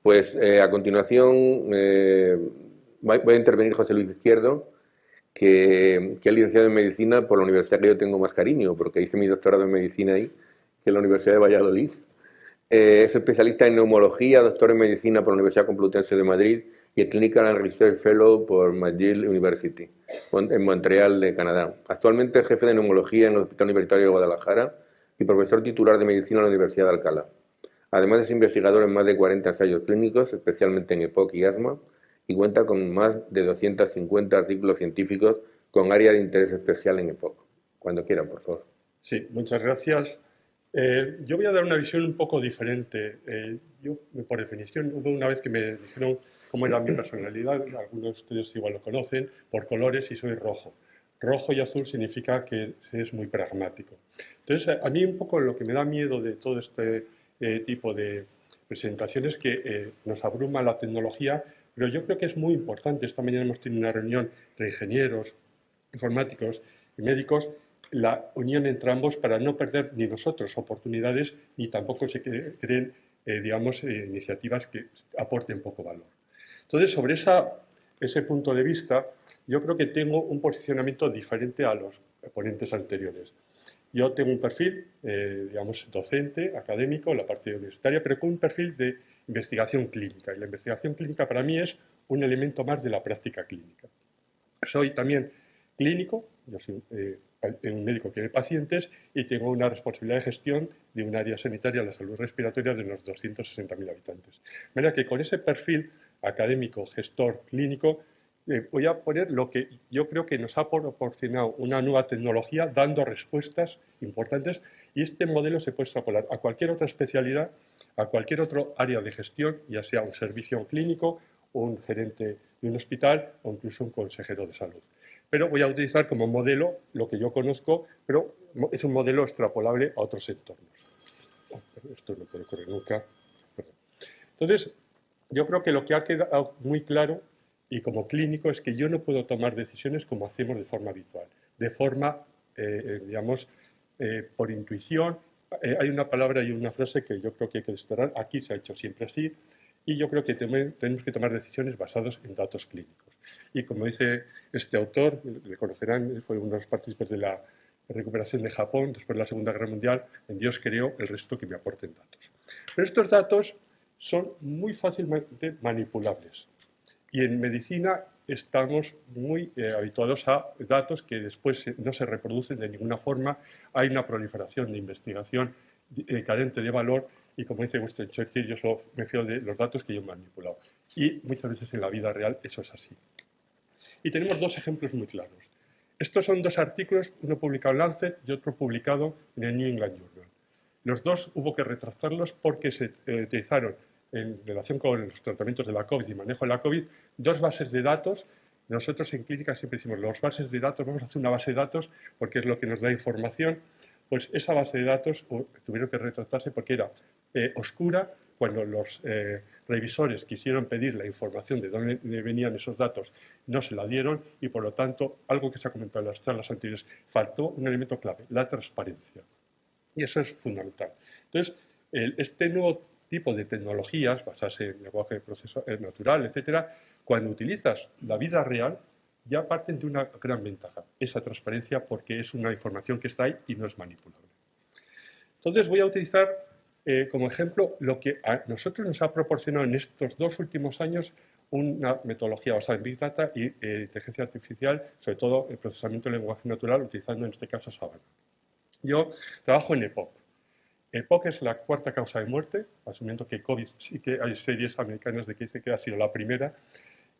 Pues a continuación voy a intervenir José Luis Izquierdo, que es licenciado en Medicina por la universidad que yo tengo más cariño, porque hice mi doctorado en Medicina ahí, que es la Universidad de Valladolid. Es especialista en neumología, doctor en Medicina por la Universidad Complutense de Madrid y el Clinical and Research Fellow por McGill University, en Montreal, de Canadá. Actualmente es jefe de neumología en el Hospital Universitario de Guadalajara y profesor titular de Medicina en la Universidad de Alcalá. Además es investigador en más de 40 ensayos clínicos, especialmente en EPOC y asma, y cuenta con más de 250 artículos científicos con área de interés especial en EPOC. Cuando quieran, por favor. Sí, muchas gracias. Yo voy a dar una visión un poco diferente. Yo, por definición, hubo una vez que me dijeron cómo era mi personalidad, algunos de ustedes igual lo conocen, por colores, y soy rojo. Rojo y azul significa que es muy pragmático. Entonces, a mí un poco lo que me da miedo de todo este tipo de presentaciones es que nos abruma la tecnología, pero yo creo que es muy importante. Esta mañana hemos tenido una reunión de ingenieros, informáticos y médicos, la unión entre ambos para no perder ni nosotros oportunidades ni tampoco se creen, iniciativas que aporten poco valor. Entonces, sobre ese punto de vista, yo creo que tengo un posicionamiento diferente a los ponentes anteriores. Yo tengo un perfil, docente, académico, la parte universitaria, pero con un perfil de investigación clínica. Y la investigación clínica para mí es un elemento más de la práctica clínica. Soy también clínico, yo soy un médico que ve pacientes y tengo una responsabilidad de gestión de un área sanitaria de la salud respiratoria de unos 260.000 habitantes. De manera que con ese perfil académico, gestor, clínico, voy a poner lo que yo creo que nos ha proporcionado una nueva tecnología dando respuestas importantes, y este modelo se puede extrapolar a cualquier otra especialidad, a cualquier otro área de gestión, ya sea un servicio clínico, un gerente de un hospital o incluso un consejero de salud. Pero voy a utilizar como modelo lo que yo conozco, pero es un modelo extrapolable a otros entornos. Esto no puede ocurrir nunca. Entonces, yo creo que lo que ha quedado muy claro y como clínico es que yo no puedo tomar decisiones como hacemos de forma habitual, de forma, por intuición. Hay una palabra y una frase que yo creo que hay que destacar. Aquí se ha hecho siempre así, y yo creo que tenemos que tomar decisiones basadas en datos clínicos. Y como dice este autor, le conocerán, fue uno de los partícipes de la recuperación de Japón después de la Segunda Guerra Mundial: en Dios creo, el resto que me aporten datos. Pero estos datos son muy fácilmente manipulables. Y en medicina estamos muy habituados a datos que después no se reproducen de ninguna forma. Hay una proliferación de investigación carente de valor, y como dice Winston Churchill, yo solo me fío de los datos que yo he manipulado. Y muchas veces en la vida real eso es así. Y tenemos dos ejemplos muy claros. Estos son dos artículos, uno publicado en Lancet y otro publicado en el New England Journal. Los dos hubo que retractarlos porque se utilizaron, en relación con los tratamientos de la COVID y manejo de la COVID, dos bases de datos. Nosotros en clínica siempre decimos, las bases de datos, vamos a hacer una base de datos porque es lo que nos da información. Pues esa base de datos tuvieron que retractarse porque era oscura. Cuando los revisores quisieron pedir la información de dónde venían esos datos, no se la dieron, y por lo tanto, algo que se ha comentado en las charlas anteriores, faltó un elemento clave: la transparencia. Y eso es fundamental. Entonces, este nuevo tipo de tecnologías, basadas en lenguaje natural, etcétera, cuando utilizas la vida real, ya parten de una gran ventaja: esa transparencia, porque es una información que está ahí y no es manipulable. Entonces, voy a utilizar como ejemplo lo que a nosotros nos ha proporcionado en estos 2 últimos años una metodología basada en Big Data y inteligencia artificial, sobre todo el procesamiento del lenguaje natural, utilizando en este caso Savannah. Yo trabajo en EPOC. EPOC es la cuarta causa de muerte, asumiendo que COVID sí que hay series americanas de que dice que ha sido la primera,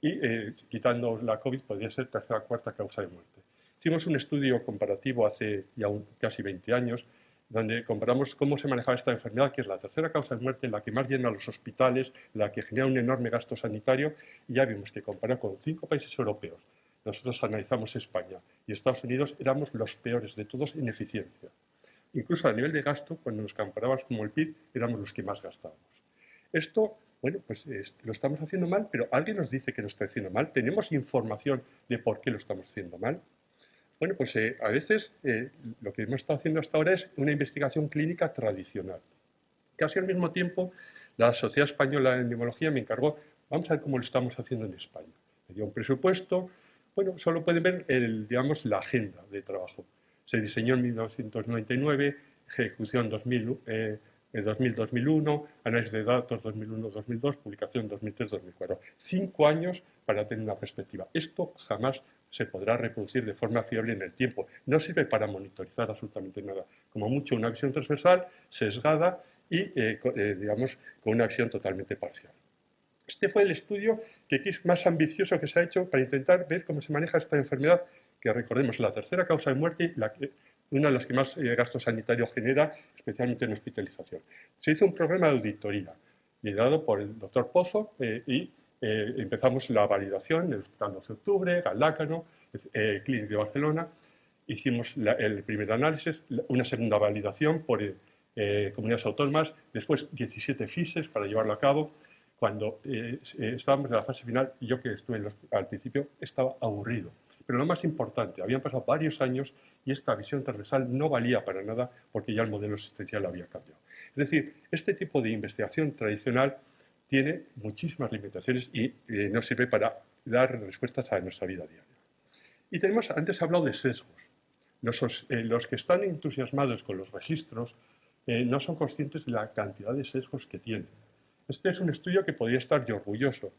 y quitando la COVID podría ser tercera o cuarta causa de muerte. Hicimos un estudio comparativo hace ya casi 20 años, donde comparamos cómo se manejaba esta enfermedad, que es la tercera causa de muerte, la que más llena los hospitales, la que genera un enorme gasto sanitario, y ya vimos que comparado con 5 países europeos, nosotros analizamos España y Estados Unidos, éramos los peores de todos en eficiencia. Incluso a nivel de gasto, cuando nos comparábamos como el PIB, éramos los que más gastábamos. Esto, bueno, pues lo estamos haciendo mal, pero alguien nos dice que lo está haciendo mal. ¿Tenemos información de por qué lo estamos haciendo mal? Bueno, pues a veces lo que hemos estado haciendo hasta ahora es una investigación clínica tradicional. Casi al mismo tiempo La Sociedad Española de Neumología me encargó, vamos a ver cómo lo estamos haciendo en España. Me dio un presupuesto, bueno, solo pueden ver digamos, la agenda de trabajo. Se diseñó en 1999, ejecución 2000-2001, análisis de datos 2001-2002, publicación 2003-2004. 5 años para tener una perspectiva. Esto jamás se podrá reproducir de forma fiable en el tiempo. No sirve para monitorizar absolutamente nada. Como mucho una visión transversal, sesgada y, digamos, con una visión totalmente parcial. Este fue el estudio que es más ambicioso que se ha hecho para intentar ver cómo se maneja esta enfermedad, que recordemos, la tercera causa de muerte, una de las que más gasto sanitario genera, especialmente en hospitalización. Se hizo un programa de auditoría liderado por el doctor Pozo y empezamos la validación en el Hospital 12 de Octubre, Galácano, Clínic de Barcelona. Hicimos el primer análisis, una segunda validación por comunidades autónomas, después 17 FISES para llevarlo a cabo. Cuando estábamos en la fase final, y yo que estuve al principio, estaba aburrido. Pero lo más importante, habían pasado varios años y esta visión transversal no valía para nada porque ya el modelo asistencial había cambiado. Es decir, este tipo de investigación tradicional tiene muchísimas limitaciones y no sirve para dar respuestas a nuestra vida diaria. Y tenemos, antes he hablado de sesgos. Los que están entusiasmados con los registros no son conscientes de la cantidad de sesgos que tienen. Este es un estudio que podría estar yo orgulloso.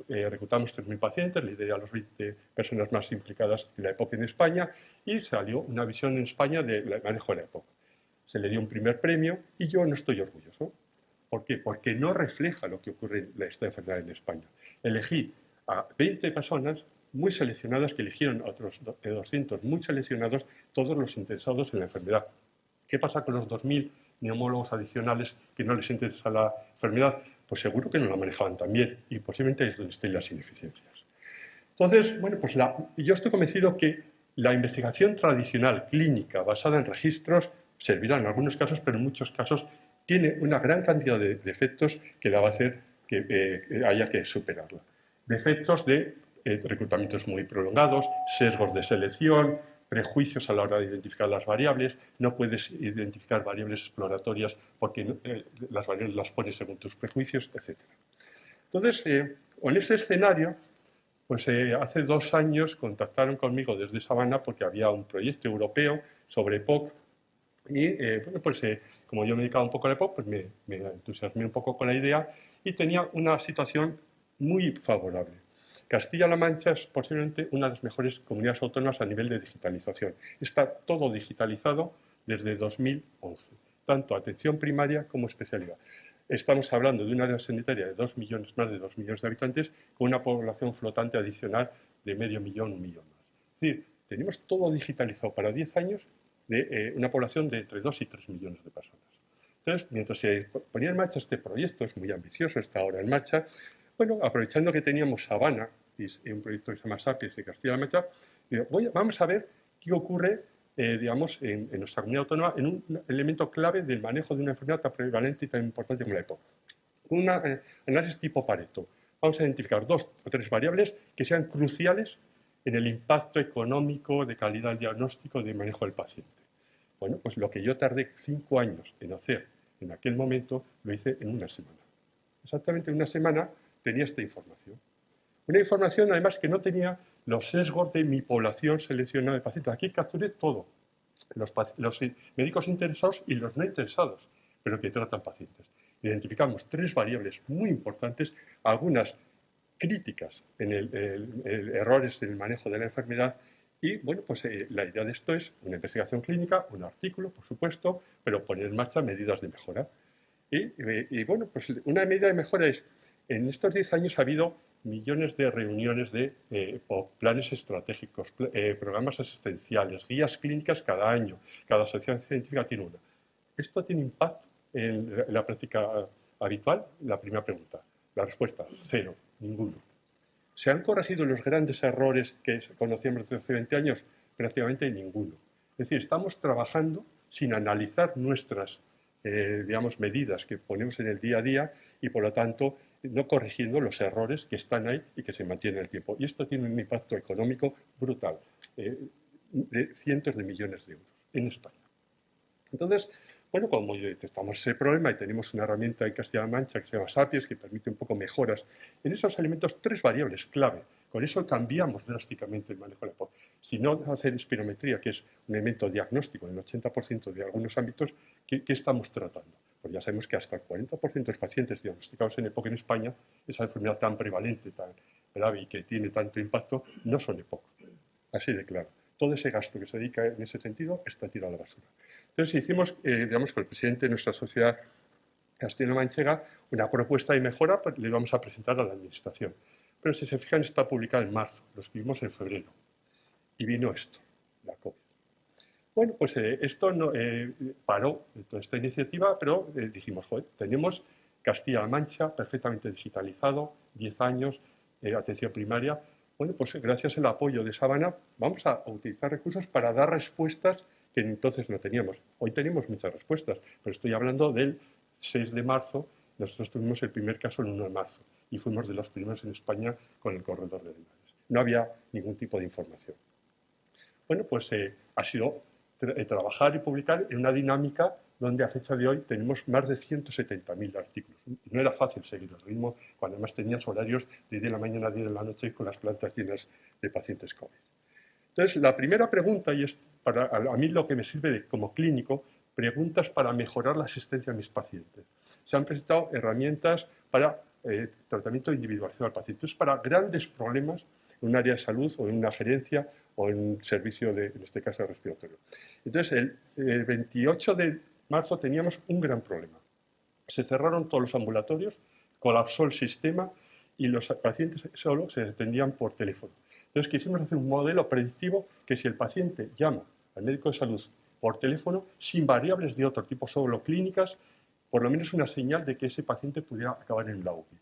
Reclutamos 3.000 pacientes, lideré a las 20 personas más implicadas en la EPOC en España y salió una visión en España del manejo de la EPOC. Se le dio un primer premio y yo no estoy orgulloso. ¿Por qué? Porque no refleja lo que ocurre en esta enfermedad en España. Elegí a 20 personas muy seleccionadas que eligieron a otros 200 muy seleccionados, todos los interesados en la enfermedad. ¿Qué pasa con los 2.000 neumólogos adicionales que no les interesa la enfermedad? Pues seguro que no la manejaban tan bien y posiblemente es donde estén las ineficiencias. Entonces, bueno, pues yo estoy convencido que la investigación tradicional, clínica, basada en registros, servirá en algunos casos, pero en muchos casos tiene una gran cantidad de defectos que la va a hacer que haya que superarla. Defectos de reclutamientos muy prolongados, sesgos de selección, prejuicios a la hora de identificar las variables, no puedes identificar variables exploratorias porque las variables las pones según tus prejuicios, etc. Entonces, en ese escenario, pues hace 2 años contactaron conmigo desde Sabana porque había un proyecto europeo sobre EPOC y, bueno, pues como yo me dedicaba un poco a la EPOC, pues me entusiasmé un poco con la idea y tenía una situación muy favorable. Castilla-La Mancha es posiblemente una de las mejores comunidades autónomas a nivel de digitalización. Está todo digitalizado desde 2011, tanto atención primaria como especialidad. Estamos hablando de una área sanitaria de 2 millones, más de 2 millones de habitantes, con una población flotante adicional de medio millón, 1 millón más. Es decir, tenemos todo digitalizado para 10 años de una población de entre 2 y 3 millones de personas. Entonces, mientras se ponía en marcha este proyecto, es muy ambicioso, está ahora en marcha, bueno, aprovechando que teníamos Sabana y un proyecto que se llama SAPIES de Castilla-La Mancha, vamos a ver qué ocurre, digamos, en nuestra comunidad autónoma en un elemento clave del manejo de una enfermedad tan prevalente y tan importante como la EPOC. Un análisis tipo Pareto. Vamos a identificar 2 o 3 variables que sean cruciales en el impacto económico, de calidad del diagnóstico, de manejo del paciente. Bueno, pues lo que yo tardé 5 años en hacer en aquel momento, lo hice en una semana. Exactamente en una semana tenía esta información. Una información, además, que no tenía los sesgos de mi población seleccionada de pacientes. Aquí capturé todo, los médicos interesados y los no interesados, pero que tratan pacientes. Identificamos 3 variables muy importantes, algunas críticas en errores en el manejo de la enfermedad. Y bueno, pues la idea de esto es una investigación clínica, un artículo, por supuesto, pero poner en marcha medidas de mejora. Y bueno, pues una medida de mejora es, en estos 10 años ha habido millones de reuniones de planes estratégicos, programas asistenciales, guías clínicas cada año. Cada asociación científica tiene una. ¿Esto tiene impacto en la práctica habitual? La primera pregunta. La respuesta, 0, ninguno. ¿Se han corregido los grandes errores que conocíamos desde hace 20 años? Prácticamente ninguno. Es decir, estamos trabajando sin analizar nuestras digamos, medidas que ponemos en el día a día y, por lo tanto, no corrigiendo los errores que están ahí y que se mantienen en el tiempo. Y esto tiene un impacto económico brutal, de cientos de millones de euros en España. Entonces, Bueno, como detectamos ese problema y tenemos una herramienta en Castilla-La Mancha que se llama Sapiens, que permite un poco mejoras en esos elementos, 3 variables clave. Con eso cambiamos drásticamente el manejo de la EPOC. Si no hacer espirometría, que es un elemento diagnóstico en el 80% de algunos ámbitos, ¿qué estamos tratando? Pues ya sabemos que hasta el 40% de los pacientes diagnosticados en EPOC en España, esa enfermedad tan prevalente, tan grave y que tiene tanto impacto, no son EPOC. Así de claro. Todo ese gasto que se dedica en ese sentido está tirado a la basura. Entonces hicimos, digamos, con el presidente de nuestra sociedad castilla-manchega una propuesta de mejora, pues le íbamos a presentar a la administración. Pero si se fijan, está publicada en marzo, lo escribimos en febrero. Y vino esto, la COVID. Bueno, pues esto no, paró toda esta iniciativa, pero dijimos, joder, tenemos Castilla-La Mancha perfectamente digitalizado, 10 años, atención primaria. Bueno, pues gracias al apoyo de Sabana vamos a utilizar recursos para dar respuestas que entonces no teníamos. Hoy tenemos muchas respuestas, pero estoy hablando del 6 de marzo. Nosotros tuvimos el primer caso el 1 de marzo y fuimos de los primeros en España con el corredor de Linares. No había ningún tipo de información. Bueno, pues ha sido trabajar y publicar en una dinámica donde a fecha de hoy tenemos más de 170.000 artículos. No era fácil seguir el ritmo cuando además tenías horarios de 10 de la mañana a 10 de la noche con las plantas llenas de pacientes COVID. Entonces, la primera pregunta, y es para a mí lo que me sirve como clínico, preguntas para mejorar la asistencia a mis pacientes. Se han presentado herramientas para tratamiento individualizado al paciente. Entonces, para grandes problemas en un área de salud o en una gerencia o en un servicio, en este caso, respiratorio. Entonces, el 28 de marzo teníamos un gran problema. Se cerraron todos los ambulatorios, colapsó el sistema y los pacientes solo se atendían por teléfono. Entonces quisimos hacer un modelo predictivo que si el paciente llama al médico de salud por teléfono, sin variables de otro tipo, solo clínicas, por lo menos una señal de que ese paciente pudiera acabar en la UCI.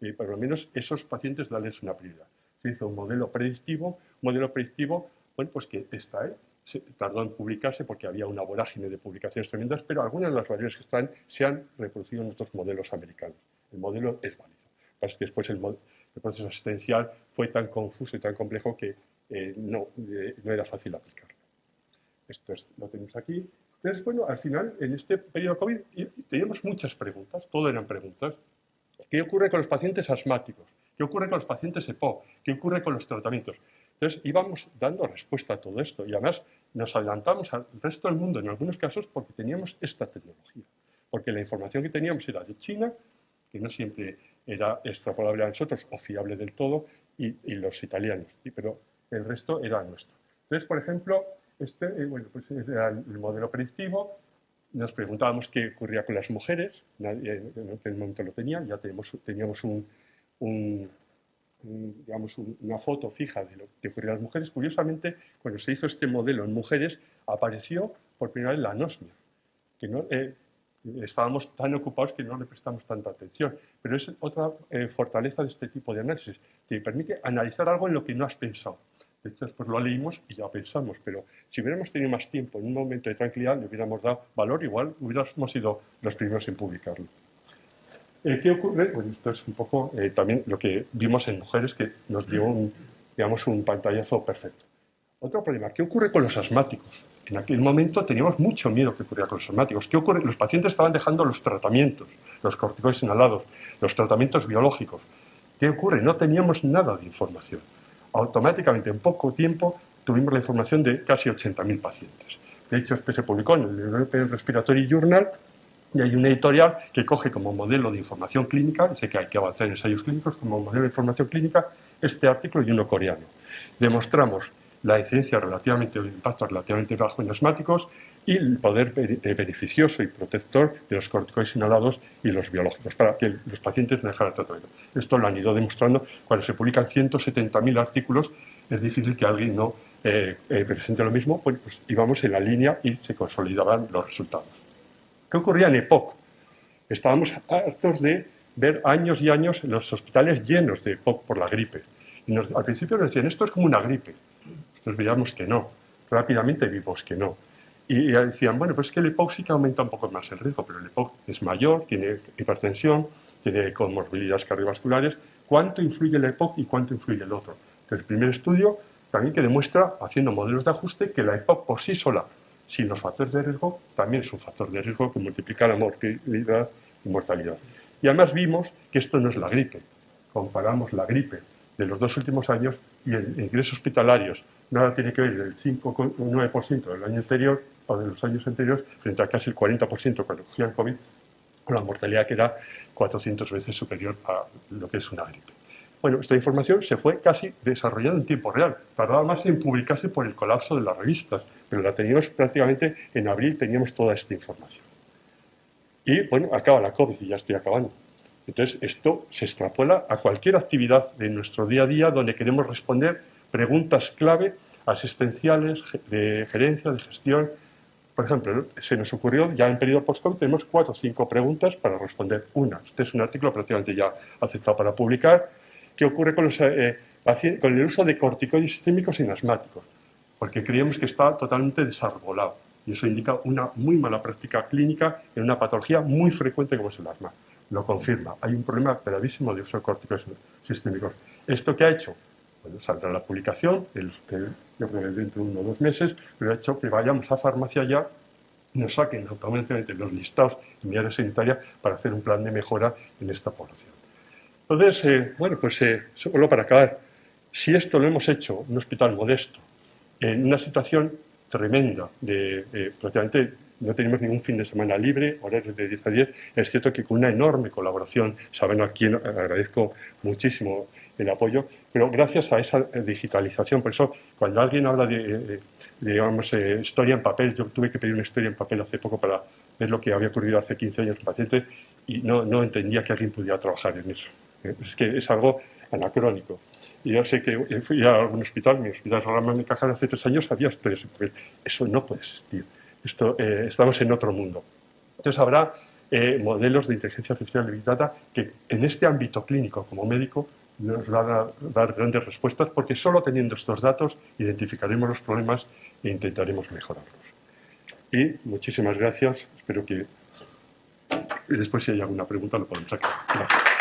Y por lo menos esos pacientes darles una prioridad. Se hizo un modelo predictivo, bueno, pues que está ahí. Se tardó en publicarse porque había una vorágine de publicaciones tremendas, pero algunas de las variables que están se han reproducido en otros modelos americanos. El modelo es válido. Lo que pasa es que después el proceso asistencial fue tan confuso y tan complejo que no era fácil aplicarlo. Esto lo tenemos aquí. Entonces, bueno, al final, en este periodo COVID, teníamos muchas preguntas, todo eran preguntas. ¿Qué ocurre con los pacientes asmáticos? ¿Qué ocurre con los pacientes EPOC? ¿Qué ocurre con los tratamientos? Entonces íbamos dando respuesta a todo esto y además nos adelantamos al resto del mundo en algunos casos porque teníamos esta tecnología. Porque la información que teníamos era de China, que no siempre era extrapolable a nosotros o fiable del todo, y los italianos, pero el resto era nuestro. Entonces, por ejemplo, bueno, pues era el modelo predictivo. Nos preguntábamos qué ocurría con las mujeres, nadie en aquel momento lo tenía, ya teníamos una foto fija de lo que ocurría a las mujeres. Curiosamente, cuando se hizo este modelo en mujeres, apareció por primera vez la anosmia, que no, estábamos tan ocupados que no le prestamos tanta atención. Pero es otra fortaleza de este tipo de análisis, que permite analizar algo en lo que no has pensado. De hecho, después lo leímos y ya pensamos, pero si hubiéramos tenido más tiempo, en un momento de tranquilidad, le hubiéramos dado valor, igual hubiéramos sido los primeros en publicarlo. ¿Qué ocurre? Bueno, esto es un poco también lo que vimos en mujeres, que nos dio un pantallazo perfecto. Otro problema, ¿qué ocurre con los asmáticos? En aquel momento teníamos mucho miedo que ocurría con los asmáticos. ¿Qué ocurre? Los pacientes estaban dejando los tratamientos, los corticoides inhalados, los tratamientos biológicos. ¿Qué ocurre? No teníamos nada de información. Automáticamente, en poco tiempo, tuvimos la información de casi 80.000 pacientes. De hecho, esto se publicó en el European Respiratory Journal y hay un editorial que coge como modelo de información clínica, dice que hay que avanzar en ensayos clínicos, como modelo de información clínica, este artículo y uno coreano. Demostramos la incidencia relativamente, el impacto relativamente bajo en asmáticos y el poder beneficioso y protector de los corticoides inhalados y los biológicos, para que los pacientes no dejaran el tratamiento. Esto lo han ido demostrando. Cuando se publican 170.000 artículos, es difícil que alguien no presente lo mismo, pues íbamos en la línea y se consolidaban los resultados. ¿Qué ocurría en EPOC? Estábamos hartos de ver años y años en los hospitales llenos de EPOC por la gripe. Y al principio nos decían, esto es como una gripe. Nosotros veíamos que no. Rápidamente vimos que no. Y decían, bueno, pues es que el EPOC sí que aumenta un poco más el riesgo, pero el EPOC es mayor, tiene hipertensión, tiene comorbilidades cardiovasculares. ¿Cuánto influye el EPOC y cuánto influye el otro? Entonces, el primer estudio también que demuestra, haciendo modelos de ajuste, que la EPOC por sí sola sin los factores de riesgo, también es un factor de riesgo que multiplica la mortalidad y mortalidad. Y además vimos que esto no es la gripe. Comparamos la gripe de los 2 últimos años y el ingresos hospitalarios nada tiene que ver del 5,9% del año anterior o de los años anteriores frente a casi el 40% cuando cogían COVID, con la mortalidad que era 400 veces superior a lo que es una gripe. Bueno, esta información se fue casi desarrollando en tiempo real. Tardaba más en publicarse por el colapso de las revistas, pero la teníamos prácticamente en abril, teníamos toda esta información. Y bueno, acaba la COVID y ya estoy acabando. Entonces, esto se extrapola a cualquier actividad de nuestro día a día donde queremos responder preguntas clave asistenciales, de gerencia, de gestión. Por ejemplo, se nos ocurrió, ya en periodo post-COVID, tenemos 4 o 5 preguntas para responder una. Este es un artículo prácticamente ya aceptado para publicar. ¿Qué ocurre con el uso de corticoides sistémicos en asmáticos? Porque creemos que está totalmente desarbolado. Y eso indica una muy mala práctica clínica en una patología muy frecuente como es el asma. Lo confirma. Hay un problema gravísimo de uso de corticoides sistémicos. ¿Esto qué ha hecho? Bueno, saldrá la publicación, yo creo que dentro de 1 o 2 meses, pero ha hecho que vayamos a farmacia ya y nos saquen automáticamente los listados en mi área sanitaria para hacer un plan de mejora en esta población. Entonces, bueno, pues solo para acabar, si esto lo hemos hecho en un hospital modesto, en una situación tremenda, prácticamente no tenemos ningún fin de semana libre, horarios de 10 a 10, es cierto que con una enorme colaboración, saben a quien agradezco muchísimo el apoyo, pero gracias a esa digitalización, por eso cuando alguien habla de digamos, historia en papel, yo tuve que pedir una historia en papel hace poco para ver lo que había ocurrido hace 15 años en pacientes y no entendía que alguien pudiera trabajar en eso. Es que es algo anacrónico. Y yo sé que fui a algún hospital, mi hospital Ramón de Cajal hace 3 años había historias en papel. Eso no puede existir. Estamos en otro mundo. Entonces habrá modelos de inteligencia artificial limitada que en este ámbito clínico como médico nos van a dar grandes respuestas porque solo teniendo estos datos identificaremos los problemas e intentaremos mejorarlos. Y muchísimas gracias. Espero que después si hay alguna pregunta lo podemos sacar. Gracias.